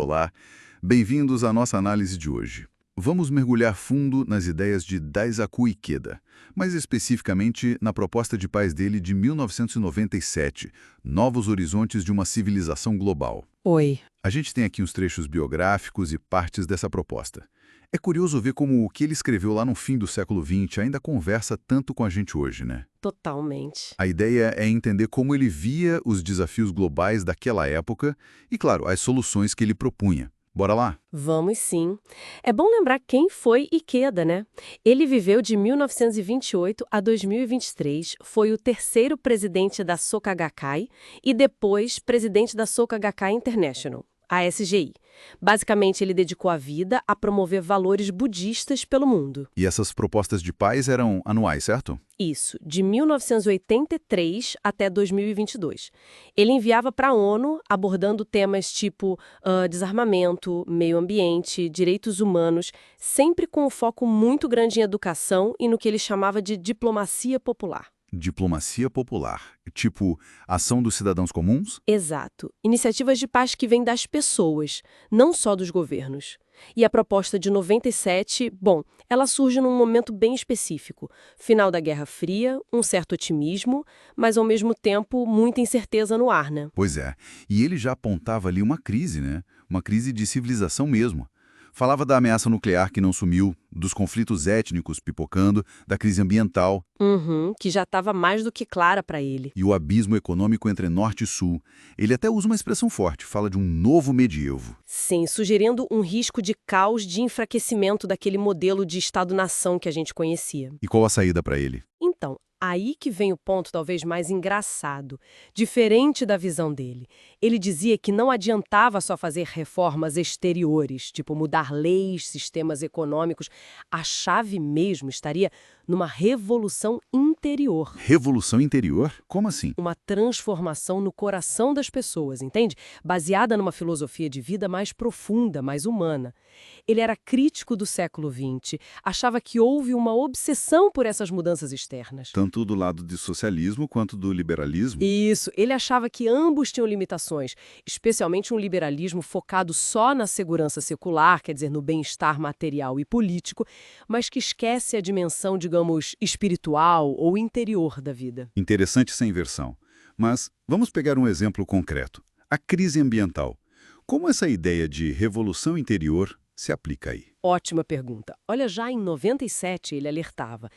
Olá, bem-vindos à nossa análise de hoje. Vamos mergulhar fundo nas ideias de Daisaku Ikeda, mais especificamente na proposta de paz dele de 1997, Novos Horizontes de uma Civilização Global. Oi. A gente tem aqui uns trechos biográficos e partes dessa proposta. É curioso ver como o que ele escreveu lá no fim do século XX ainda conversa tanto com a gente hoje, né? Totalmente. A ideia é entender como ele via os desafios globais daquela época e, claro, as soluções que ele propunha. Bora lá? Vamos sim. É bom lembrar quem foi Ikeda, né? Ele viveu de 1928 a 2023, foi o terceiro presidente da Soka Gakkai e depois presidente da Soka Gakkai International, a SGI. Basicamente, ele dedicou a vida a promover valores budistas pelo mundo. E essas propostas de paz eram anuais, certo? Isso, de 1983 até 2022. Ele enviava para a ONU abordando temas tipo desarmamento, meio ambiente, direitos humanos, sempre com um foco muito grande em educação e no que ele chamava de diplomacia popular. Diplomacia popular, tipo ação dos cidadãos comuns? Exato. Iniciativas de paz que vêm das pessoas, não só dos governos. E a proposta de 97, bom, ela surge num momento bem específico. Final da Guerra Fria, um certo otimismo, mas ao mesmo tempo muita incerteza no ar, né? Pois é, e ele já apontava ali uma crise, né? Uma crise de civilização mesmo. Falava da ameaça nuclear que não sumiu, dos conflitos étnicos pipocando, da crise ambiental. Que já estava mais do que clara para ele. E o abismo econômico entre norte e sul. Ele até usa uma expressão forte, fala de um novo medievo. Sim, sugerindo um risco de caos de enfraquecimento daquele modelo de Estado-nação que a gente conhecia. E qual a saída para ele? Então, aí que vem o ponto talvez mais engraçado, diferente da visão dele. Ele dizia que não adiantava só fazer reformas exteriores, tipo mudar leis, sistemas econômicos. A chave mesmo estaria numa revolução interior. Revolução interior? Como assim? Uma transformação no coração das pessoas, entende? Baseada numa filosofia de vida mais profunda, mais humana. Ele era crítico do século XX, achava que houve uma obsessão por essas mudanças externas. Tanto do lado do socialismo quanto do liberalismo? Isso, ele achava que ambos tinham limitações, especialmente um liberalismo focado só na segurança secular, quer dizer, no bem-estar material e político, mas que esquece a dimensão, digamos, espiritual ou interior da vida. Interessante essa inversão. Mas vamos pegar um exemplo concreto. A crise ambiental. Como essa ideia de revolução interior se aplica aí? Ótima pergunta. Olha, já em 97 ele alertava: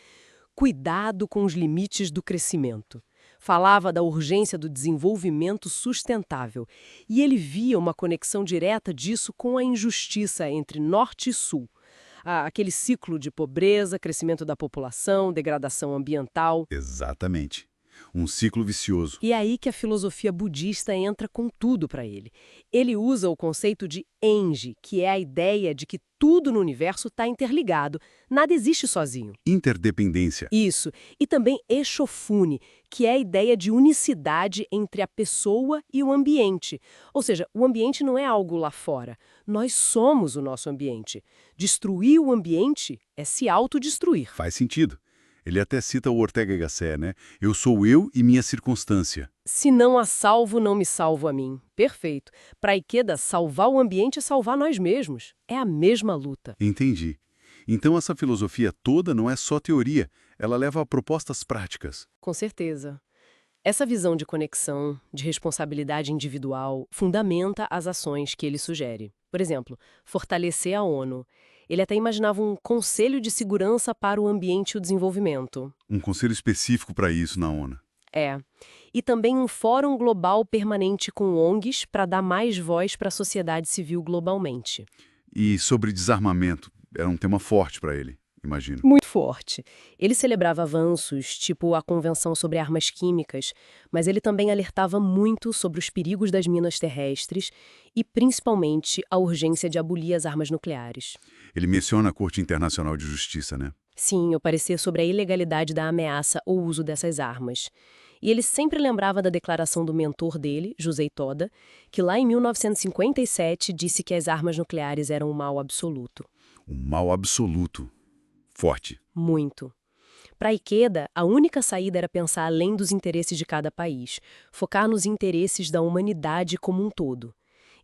cuidado com os limites do crescimento. Falava da urgência do desenvolvimento sustentável. E ele via uma conexão direta disso com a injustiça entre norte e sul. Aquele ciclo de pobreza, crescimento da população, degradação ambiental. Exatamente. Um ciclo vicioso. E é aí que a filosofia budista entra com tudo para ele. Ele usa o conceito de Enji, que é a ideia de que tudo no universo está interligado, nada existe sozinho. Interdependência. Isso. E também Eshofune, que é a ideia de unicidade entre a pessoa e o ambiente. Ou seja, o ambiente não é algo lá fora. Nós somos o nosso ambiente. Destruir o ambiente é se autodestruir. Faz sentido. Ele até cita o Ortega y Gasset, né? Eu sou eu e minha circunstância. Se não a salvo, não me salvo a mim. Perfeito. Para Ikeda, salvar o ambiente é salvar nós mesmos. É a mesma luta. Entendi. Então essa filosofia toda não é só teoria, ela leva a propostas práticas. Com certeza. Essa visão de conexão, de responsabilidade individual, fundamenta as ações que ele sugere. Por exemplo, fortalecer a ONU. Ele até imaginava um conselho de segurança para o ambiente e o desenvolvimento. Um conselho específico para isso na ONU. É. E também um fórum global permanente com ONGs para dar mais voz para a sociedade civil globalmente. E sobre desarmamento, era um tema forte para ele, imagino. Muito forte. Ele celebrava avanços, tipo a Convenção sobre Armas Químicas, mas ele também alertava muito sobre os perigos das minas terrestres e, principalmente, a urgência de abolir as armas nucleares. Ele menciona a Corte Internacional de Justiça, né? Sim, o parecer sobre a ilegalidade da ameaça ou uso dessas armas. E ele sempre lembrava da declaração do mentor dele, Josei Toda, que lá em 1957 disse que as armas nucleares eram um mal absoluto. Um mal absoluto. Forte. Muito. Para Ikeda, a única saída era pensar além dos interesses de cada país, focar nos interesses da humanidade como um todo.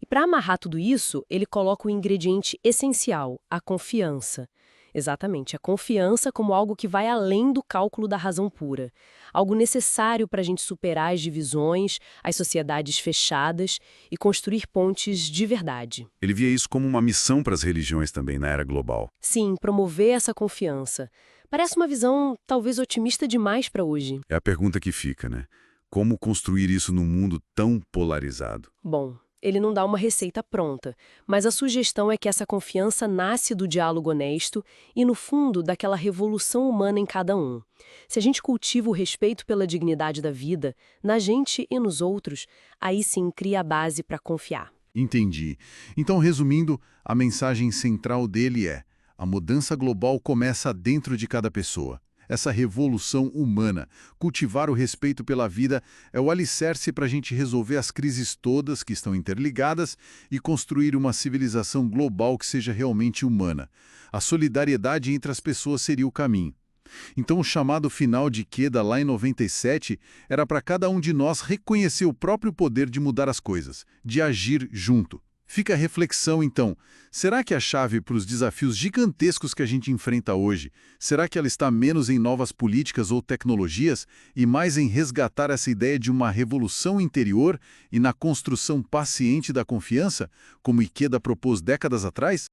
E para amarrar tudo isso, ele coloca o ingrediente essencial, a confiança. Exatamente, a confiança como algo que vai além do cálculo da razão pura. Algo necessário para a gente superar as divisões, as sociedades fechadas e construir pontes de verdade. Ele via isso como uma missão para as religiões também na era global. Sim, promover essa confiança. Parece uma visão talvez otimista demais para hoje. É a pergunta que fica, né? Como construir isso num mundo tão polarizado? Bom, ele não dá uma receita pronta, mas a sugestão é que essa confiança nasce do diálogo honesto e, no fundo, daquela revolução humana em cada um. Se a gente cultiva o respeito pela dignidade da vida, na gente e nos outros, aí sim cria a base para confiar. Entendi. Então, resumindo, a mensagem central dele é: a mudança global começa dentro de cada pessoa. Essa revolução humana, cultivar o respeito pela vida, é o alicerce para a gente resolver as crises todas que estão interligadas e construir uma civilização global que seja realmente humana. A solidariedade entre as pessoas seria o caminho. Então, o chamado final de Queda lá em 97 era para cada um de nós reconhecer o próprio poder de mudar as coisas, de agir junto. Fica a reflexão, então. Será que a chave para os desafios gigantescos que a gente enfrenta hoje, será que ela está menos em novas políticas ou tecnologias e mais em resgatar essa ideia de uma revolução interior e na construção paciente da confiança, como Ikeda propôs décadas atrás?